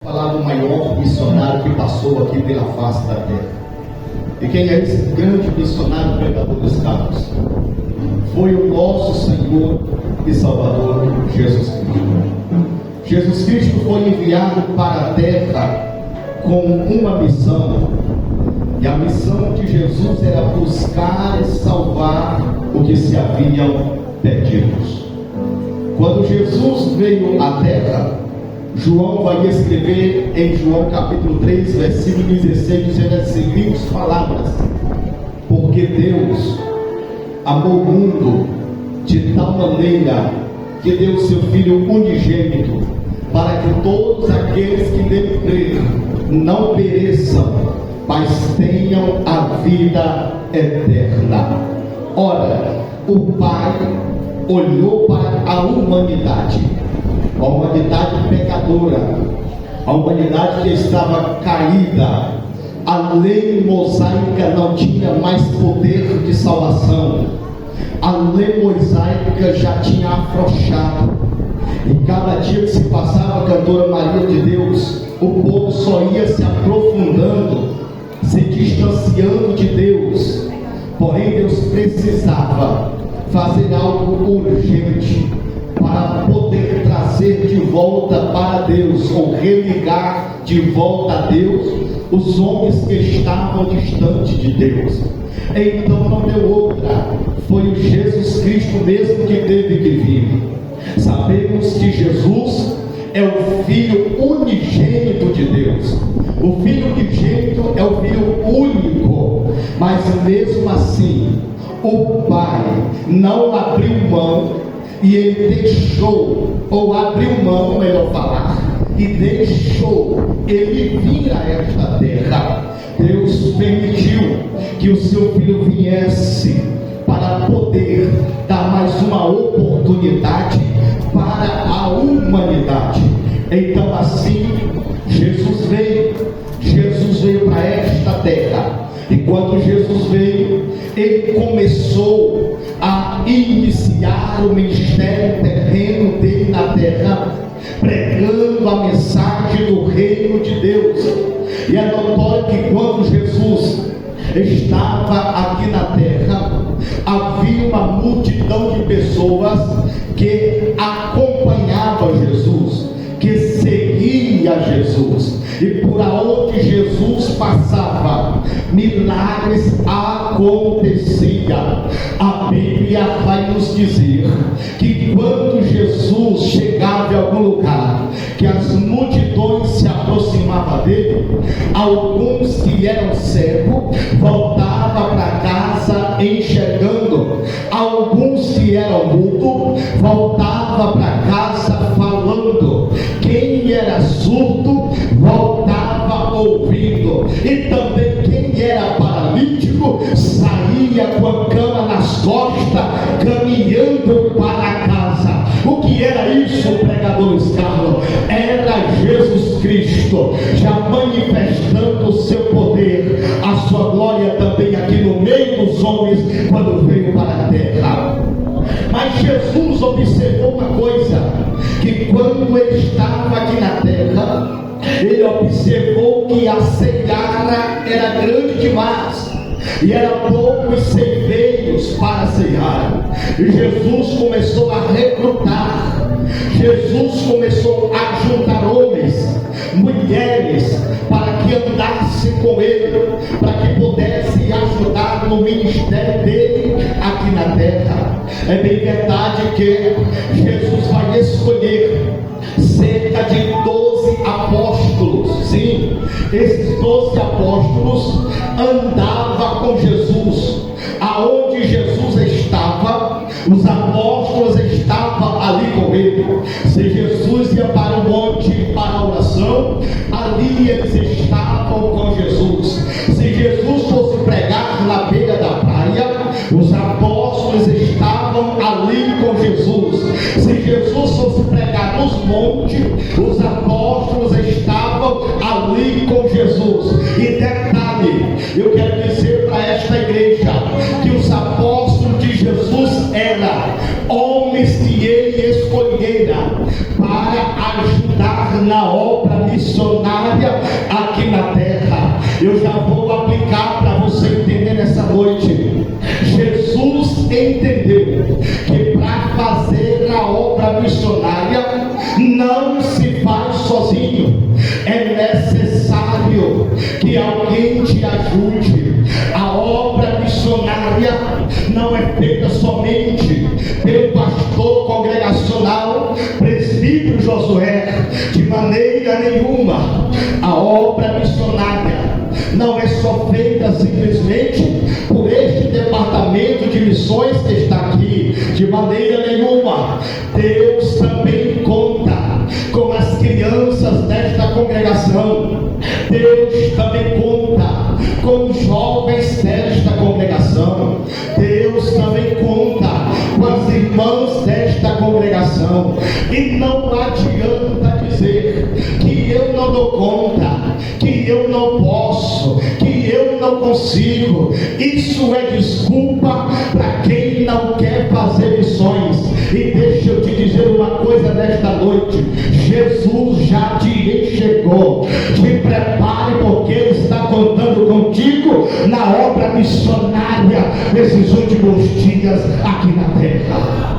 falar do maior missionário que passou aqui pela face da terra. E quem é esse grande missionário pregador dos carros? Foi o nosso Senhor e Salvador Jesus Cristo. Jesus Cristo foi enviado para a terra com uma missão. E a missão de Jesus era buscar e salvar o que se haviam perdidos. Quando Jesus veio à terra, João vai escrever em João capítulo 3, versículo 16, dizendo as seguintes palavras: porque Deus amou o mundo de tal maneira que deu o seu Filho unigênito, para que todos aqueles que nele creem não pereçam, mas tenham a vida eterna. Ora, o Pai olhou para a humanidade pecadora, a humanidade que estava caída. A lei mosaica não tinha mais poder de salvação. A lei mosaica já tinha afrouxado. E cada dia que se passava, a cantora Maria de Deus, o povo só ia se aprofundando, se distanciando de Deus. Porém, Deus precisava fazer algo urgente para poder trazer de volta para Deus, ou religar de volta a Deus os homens que estavam distantes de Deus. Então não deu outra, foi o Jesus Cristo mesmo que teve que vir. Sabemos que Jesus é o Filho unigênito de Deus. O Filho unigênito é o Filho único, mas mesmo assim o Pai não abriu mão, e ele deixou, ou abriu mão, melhor falar, e deixou ele vir a esta terra. Deus permitiu que o seu Filho viesse para poder dar mais uma oportunidade para a humanidade. Então assim, Jesus veio para esta terra. E quando Jesus veio, ele começou a iniciar o ministério terreno dele na terra, pregando a mensagem do reino de Deus. E é notório que quando Jesus estava aqui na terra, havia uma multidão de pessoas que acompanhava Jesus, que seguia Jesus, e por aonde Jesus passava, milagres aconteciam. A Bíblia vai nos dizer que quando Jesus chegava em algum lugar, que as multidões se aproximavam dele, alguns que eram cegos voltavam para casa enxergando, alguns que eram mudos voltavam para casa falando, quem era surdo voltava ouvindo, e também quem era paralítico saía com a cama nas costas caminhando para casa. O que era isso, pregadores Carlos? Era Jesus Cristo já manifestando o seu poder, a sua glória também aqui no meio dos homens quando veio para a terra. Mas Jesus observou uma coisa, que quando ele estava aqui na terra, ele observou que a seara era grande demais, e eram poucos ceifeiros para cear. E Jesus começou a recrutar, Jesus começou a juntar homens, mulheres, para que andassem com ele, para que pudesse ajudar no ministério dele aqui na terra. É bem verdade que Jesus vai escolher cerca de 12 apóstolos. Sim, esses 12 apóstolos andavam com Jesus. Aonde Jesus estava, os apóstolos estavam ali com ele. Se Jesus ia para o monte para a oração, ali eles estavam com Jesus. Se Jesus fosse pregar na beira da praia, os apóstolos estavam ali com Jesus. Se Jesus fosse pregar nos montes, os apóstolos estavam ali com Jesus. E detalhe, eu quero dizer para esta igreja que os apóstolos de Jesus eram homens que ele escolhera para ajudar na obra missionária missionária aqui na terra. Eu já vou aplicar para você entender nessa noite. Jesus entendeu que para fazer a obra missionária não se faz sozinho. É necessário que alguém te ajude. A obra missionária não é feita somente pelo pastor congregacional, presbítero Josué, de maneira nenhuma. A obra missionária não é só feita simplesmente por este departamento de missões que está aqui, de maneira nenhuma. Deus também conta com as crianças desta congregação. Deus também conta com os jovens desta congregação. Deus também conta com as irmãs desta congregação. E não adianta dizer que eu não dou conta, que eu não posso, que eu não consigo. Isso é desculpa para quem não quer fazer missões. E deixa eu te dizer uma coisa nesta noite: Jesus já te enxergou. Te prepare, porque Ele está contando contigo na obra missionária nesses últimos dias aqui na terra.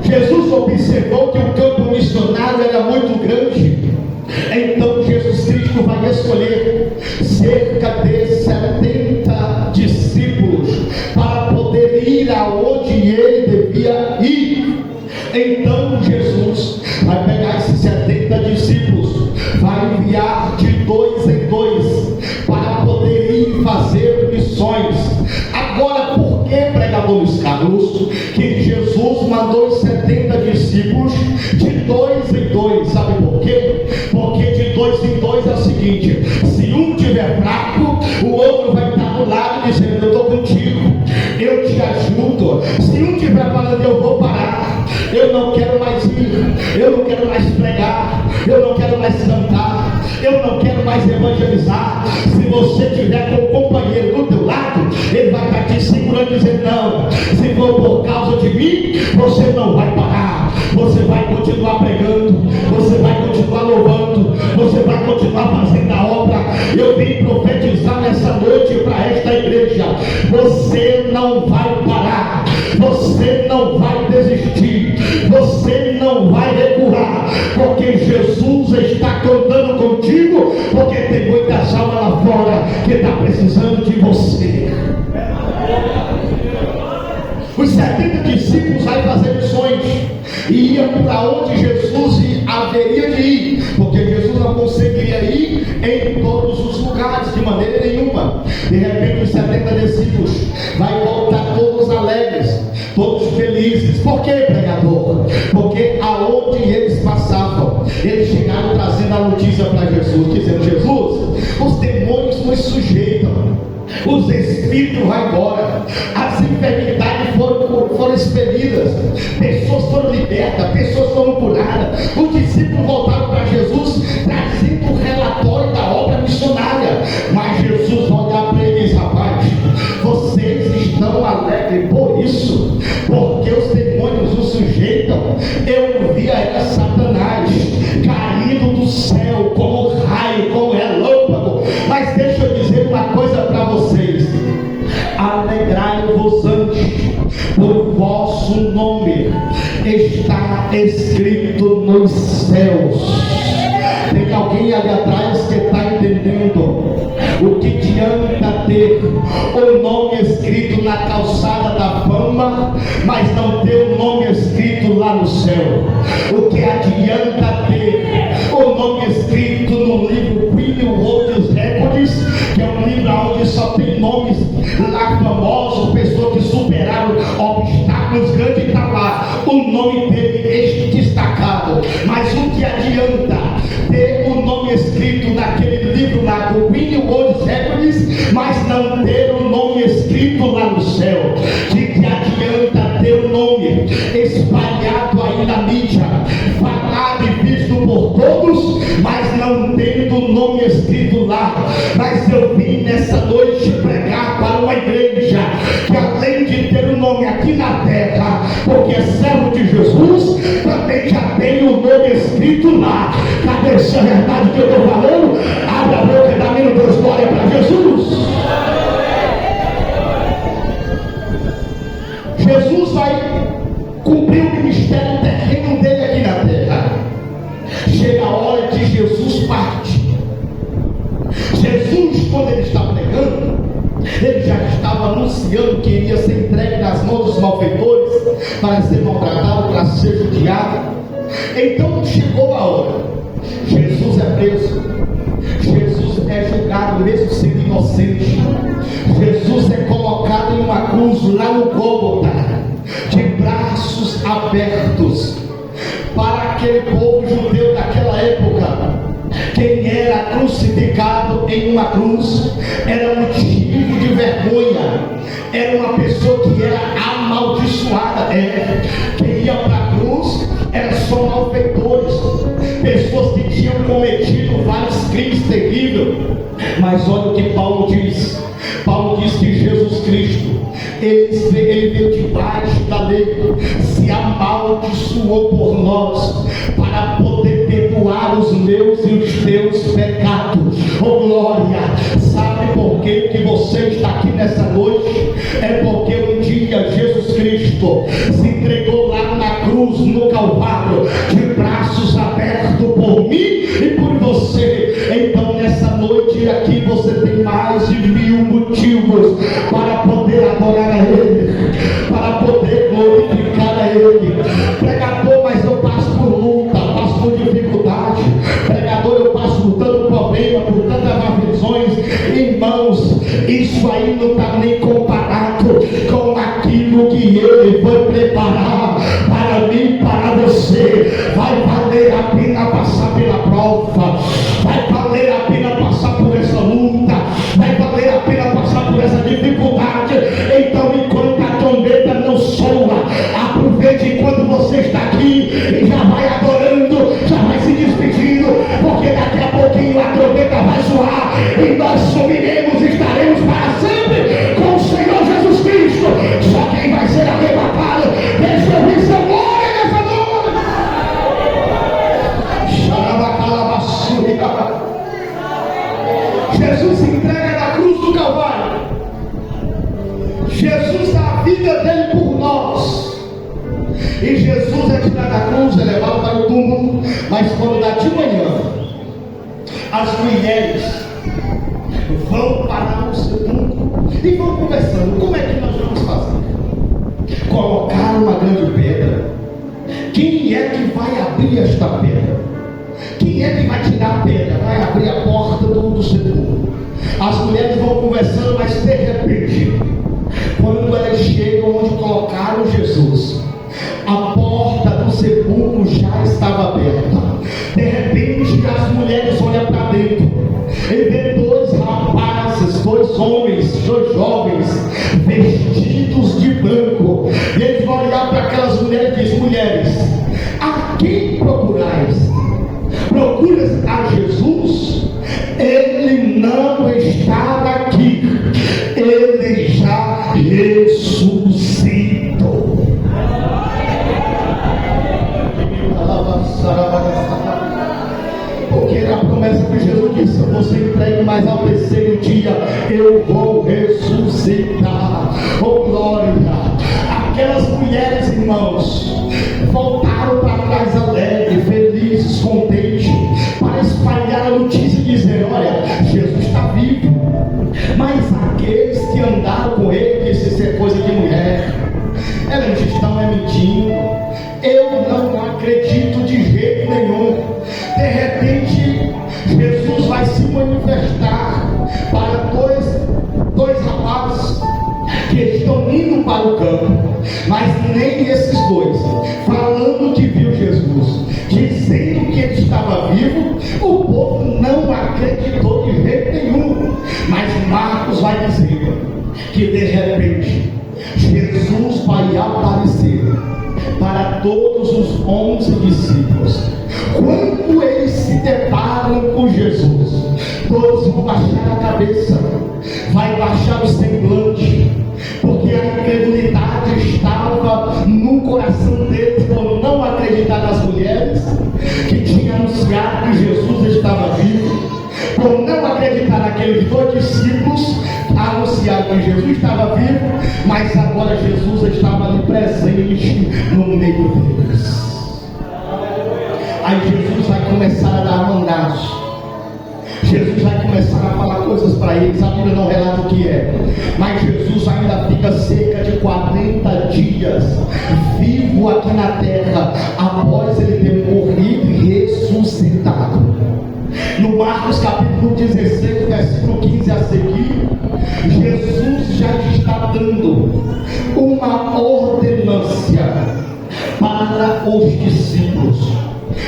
Jesus observou que o campo missionário era muito grande. Então Jesus Cristo vai escolher cerca de 70 discípulos para poder ir aonde Ele devia ir. Então Jesus vai pegar esses 70 discípulos, vai enviar de 2 em 2 para poder ir fazer missões. Agora, por que, pregador Luiz Carlos, que Jesus mandou os 70 discípulos de 2 em 2? Sabe por quê? Porque de 2 em 2 é o seguinte: se um tiver fraco, o outro vai estar do lado dizendo: eu estou contigo, eu te ajudo. Se um tiver falando: eu vou parar, eu não quero mais ir, eu não quero mais pregar, eu não quero mais cantar, eu não quero mais evangelizar. Se você tiver com um companheiro do teu lado, ele vai estar te segurando e dizendo: não, se for por causa de mim, você não vai parar, você vai continuar pregando, você vai continuar louvando, você vai continuar fazendo a obra. Eu vim profetizar nessa noite para esta igreja: você não vai parar, você não vai desistir, você não vai recuar, porque Jesus está contando contigo, porque tem muitas almas lá fora que está precisando de você. Os 70 discípulos vai fazer missões e iam para onde Jesus haveria de ir, porque Jesus não conseguiria ir em todos os lugares de maneira nenhuma. De repente os 70 discípulos vai voltar todos alegres, todos felizes. Por quê, pregador? Porque aonde eles passavam, eles chegaram trazendo a notícia para Jesus, dizendo: Jesus, os demônios nos sujeitam, os espíritos vão embora, as enfermidades foram expelidas, pessoas foram libertas, pessoas foram curadas. Os discípulos voltaram para Jesus trazendo o relatório da obra missionária. Mas Jesus olha para eles: rapaz, vocês estão alegres por isso, porque os demônios os sujeitam. Eu via era Satanás caindo do céu como raio, como relâmpago. Mas deixa eu dizer uma coisa para vocês: alegrai-vos antes, por vosso nome está escrito nos céus. Tem alguém ali atrás que está entendendo? O que adianta ter o nome escrito na calçada da fama, mas não ter o nome escrito lá no céu? O que adianta ter o nome escrito no livro Guinness World Records, que é um livro onde só tem nomes lá famosos, pessoas que superaram obstáculos grandes, e está lá o nome dele destacado? Mas o que adianta ter o nome escrito naquele livro lá do Guinness World Records, mas não ter o nome escrito lá no céu? De que adianta ter o nome espalhado aí na mídia, falado e visto por todos, mas não tendo o nome escrito lá? Mas eu vim nessa noite pregar para uma igreja que, além de ter o nome aqui na terra, porque é servo de Jesus, também já tem o nome escrito lá. Cadê essa verdade que eu estou falando? Abre a boca e dá minutos, glória para Jesus. Jesus vai cumprir o ministério terreno dele aqui na terra. Chega a hora de Jesus partir. Jesus, quando ele está pregando, ele já estava anunciando que iria ser entregue nas mãos dos malfeitores, para ser maltratado, para ser judiado. Então chegou a hora. Jesus é preso. Jesus é julgado mesmo sendo inocente. Jesus é colocado em uma cruz lá no Gólgota, de braços abertos. Para aquele povo judeu daquela época, quem era crucificado em uma cruz era motivo de vergonha, era uma pessoa que era amaldiçoada. Quem ia para a cruz era só malfeitores, pessoas que tinham cometido vários crimes terríveis. Mas olha o que Paulo diz. Paulo diz que Jesus Cristo, ele veio debaixo da lei, se amaldiçoou por nós, para poder perdoar os meus e os teus pecados. Oh glória! Sabe por que você está aqui nessa noite? É porque um dia Jesus Cristo se entregou lá na cruz, no Calvário, de braços abertos por mim e por você. Então nessa noite aqui você tem mais de 1000 motivos para poder adorar a Ele, para poder glorificar a Ele. Pregador, mas eu passo por luta, passo por dificuldade. Pregador, eu passo por tanto problema, por tantas aflições. Irmãos, isso aí não está nem comparado com aquilo que Ele vai preparar para mim, para você. Vai valer a pena passar pela prova, vai valer a pena passar por essa luta, vai valer a pena passar por essa dificuldade. Então, enquanto a trombeta não soa, aproveite enquanto você está aqui e já vai adorando, já vai se despedindo, porque daqui a pouquinho a trombeta vai soar e nós subiremos, estaremos para sempre com o Senhor Jesus Cristo. Só quem vai ser arrebatado, deixa eu ouvir seu glória nessa noite. Jesus se entrega na cruz do Calvário. Jesus dá a vida dele por nós. E Jesus é tirado da cruz, é levado para o túmulo. Mas quando dá de manhã, as mulheres vão parar no sepulcro e vão conversando. Como é que nós vamos fazer? Colocar uma grande pedra. Quem é que vai abrir esta pedra? Quem é que vai tirar a pedra? Vai abrir a porta do sepulcro. As mulheres vão conversando, mas de repente, quando elas chegam onde colocaram Jesus, a porta do sepulcro já estava aberta. De repente as mulheres olham para dentro e vê dois rapazes, dois homens, dois jovens, vestidos de branco. E eles vão olhar para aquelas mulheres e dizem: mulheres, a quem procurais? Procuras a Jesus? Ele não estava aqui, ele já ressuscitou. Porque era a promessa que Jesus disse: você entregue, mas ao terceiro dia eu vou ressuscitar. Oh glória! Aquelas mulheres, irmãos, voltaram para trás alegres, felizes, contentes, para espalhar a notícia e dizer: olha, Jesus está vivo. Mas aqueles que andaram com ele disseram: isso é coisa de mulher, elas estão mentindo, eu não acredito de jeito nenhum. De repente Jesus vai se manifestar para dois rapazes que estão indo para o campo, mas nem esses dois, falando que viu Jesus, dizendo que ele estava vivo, o povo não acreditou de jeito nenhum. Mas Marcos vai dizer que de repente Jesus vai aparecer para todos os 11 discípulos. Quando eles se deparam com Jesus, todos vão baixar a cabeça, vai baixar o semblante, porque a incredulidade estava no coração deles por não acreditar nas mulheres, Jesus estava vivo, por não acreditar naqueles dois discípulos, anunciaram que Jesus estava vivo, mas agora Jesus estava ali presente no meio deles. Aí Jesus vai começar a dar mandatos. Jesus vai começar a falar coisas para eles. A Bíblia não relata o que é, mas Jesus ainda fica cerca de 40 dias vivo aqui na terra, após ele ter morrido e ressuscitado. No Marcos capítulo 16, versículo 15 a seguir, Jesus já está dando uma ordenância para os discípulos.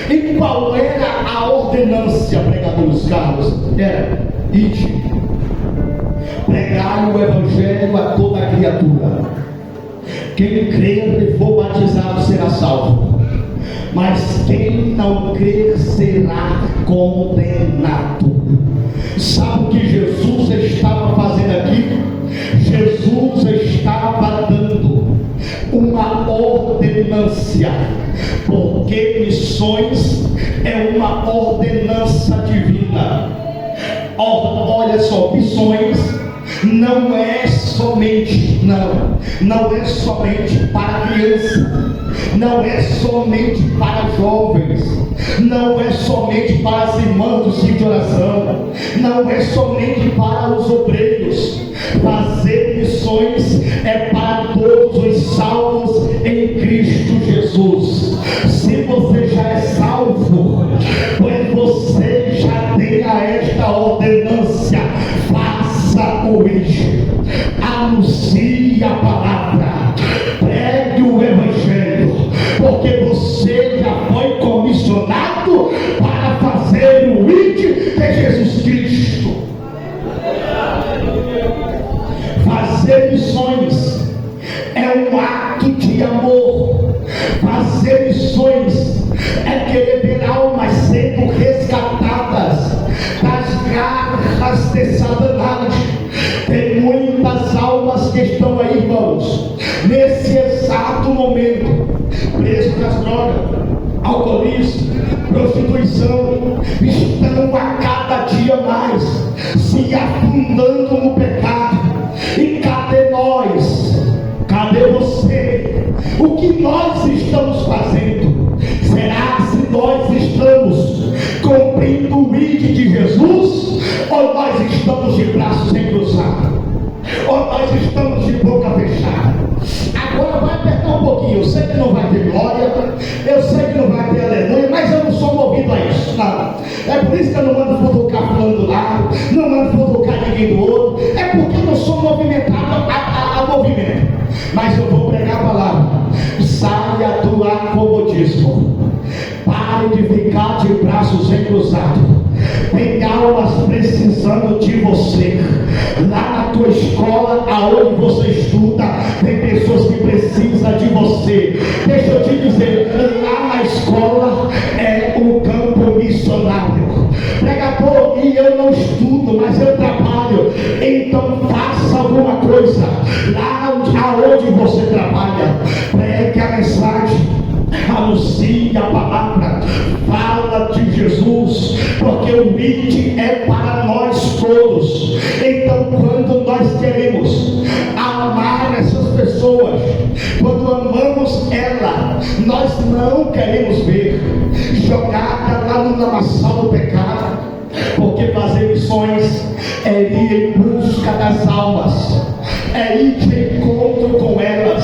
E qual era a ordenância, pregadores caros? Era: ide, pregai o evangelho a toda a criatura. Quem crer e for batizado será salvo, mas quem não crer será condenado. Sabe o que Jesus estava fazendo aqui? Jesus estava dando uma ordenância, porque missões é uma ordenança divina. Olha só, missões não é somente, não é somente para criança, não é somente para jovens, não é somente para as irmãs do ciclo de oração, não é somente para os obreiros. Fazer missões é para todos os salvos em Cristo Jesus. Se você já é salvo, pois você já tem esta ordenância: faça o ide, anuncie a palavra, pregue o evangelho, porque você já foi comissionado para fazer o ide de Jesus Cristo. Fazer missões é um ato de amor. Fazer missões é querer ver almas sendo resgatadas das garras de Satanás. Tem muitas almas que estão aí, irmãos, nesse exato momento, presos nas drogas, alcoolismo, prostituição, estão a cada dia mais se afundando no pecado. E cadê nós? Cadê você? O que nós estamos fazendo? Será que nós estamos cumprindo o ide de Jesus? Ou nós estamos de braços encruzados? Ou nós estamos de boca fechada? Agora vai apertar um pouquinho. Eu sei que não vai ter glória, eu sei que não vai ter aleluia, mas eu não sou movido a isso, não. É por isso que eu não mando fotocar fulano do lado, não mando fotocar ninguém do outro. É porque eu não sou movimentado a movimento. Mas eu vou pregar a palavra. Saia do acomodismo. Pare de ficar de braços encruzados. Tem almas precisando de você. Lá na tua escola, aonde você estuda, tem pessoas que precisam de você. Deixa eu te dizer, lá na escola é um campo missionário. Pregador, e eu não estudo, mas eu trabalho. Então faça alguma coisa lá aonde você trabalha. Pregue a mensagem, anuncie a palavra, fala de Jesus, porque o ide é para nós todos. Então, quando nós queremos amar essas pessoas, quando amamos ela, nós não queremos ver jogada lá no lamaçal do pecado, porque fazer missões é ir em busca das almas, é ir de encontro com elas,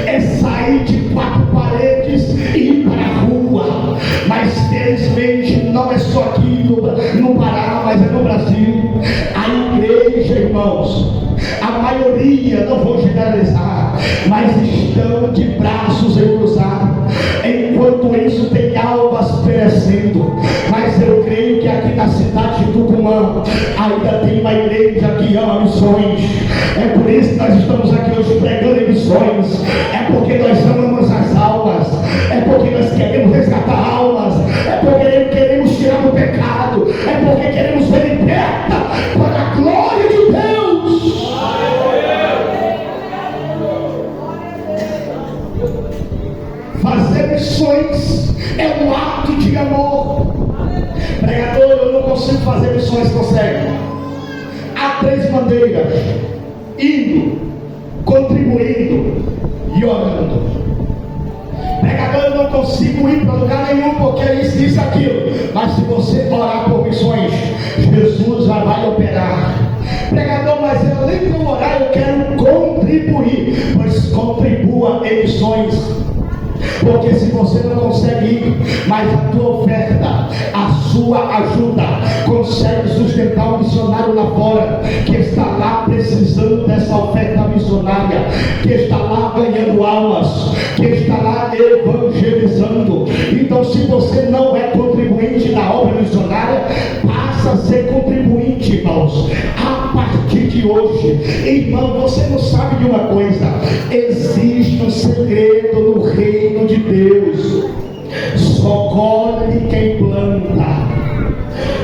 é sair de quatro paredes e ir para a rua. Mas felizmente não é só aqui no Pará, mas é no Brasil. A igreja, irmãos, a maioria, não vou generalizar, mas estão de braços cruzados. Enquanto isso, tem almas perecendo. Mas eu creio que aqui na cidade de Tucumã ainda tem uma igreja que ama missões. É por isso que nós estamos aqui hoje pregando em missões. É porque nós amamos as almas. É porque nós queremos resgatar almas. É porque queremos tirar do pecado. É porque queremos ser liberta para a glória de Deus. Fazer missões é um ato de amor. Pregador, consigo fazer missões, consegue? Há 3 maneiras: indo, contribuindo e orando. Pregador, eu não consigo ir para lugar nenhum porque é isso, aquilo. Mas se você orar por missões, Jesus já vai operar. Pregador, mas além de eu orar, eu quero contribuir. Pois contribua em missões. Porque se você não consegue ir, mas a tua oferta, a sua ajuda, consegue sustentar o missionário lá fora, que está lá precisando dessa oferta missionária, que está lá ganhando almas, que está lá evangelizando. Então, se você não é contribuinte da obra missionária, passa a ser contribuinte, irmãos, a partir de hoje. Irmão, você não sabe de uma coisa: existe um segredo no reino de Deus. Só colhe quem planta,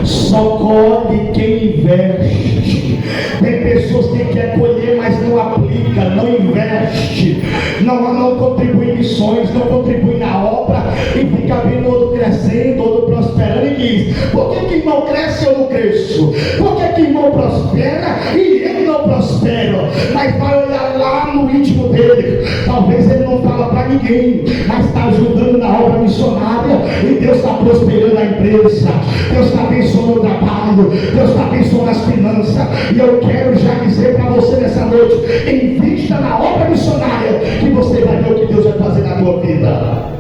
só colhe quem investe. Tem pessoas que querem colher, mas não aplica, não investe, não contribui em missões, não contribui na obra, e fica vendo outro crescendo, outro prosperando, e diz: por que irmão cresce e eu não cresço? Por que irmão prospera e eu não prospero? Mas vai olhar lá no íntimo dele, talvez ele não fala para ninguém, mas está ajudando na obra missionária, e Deus está prosperando a empresa, Deus está abençoando o trabalho, Deus está abençoando as finanças. E eu quero já dizer para você nessa noite: invista na obra missionária, que você vai ver o que Deus vai fazer na tua vida.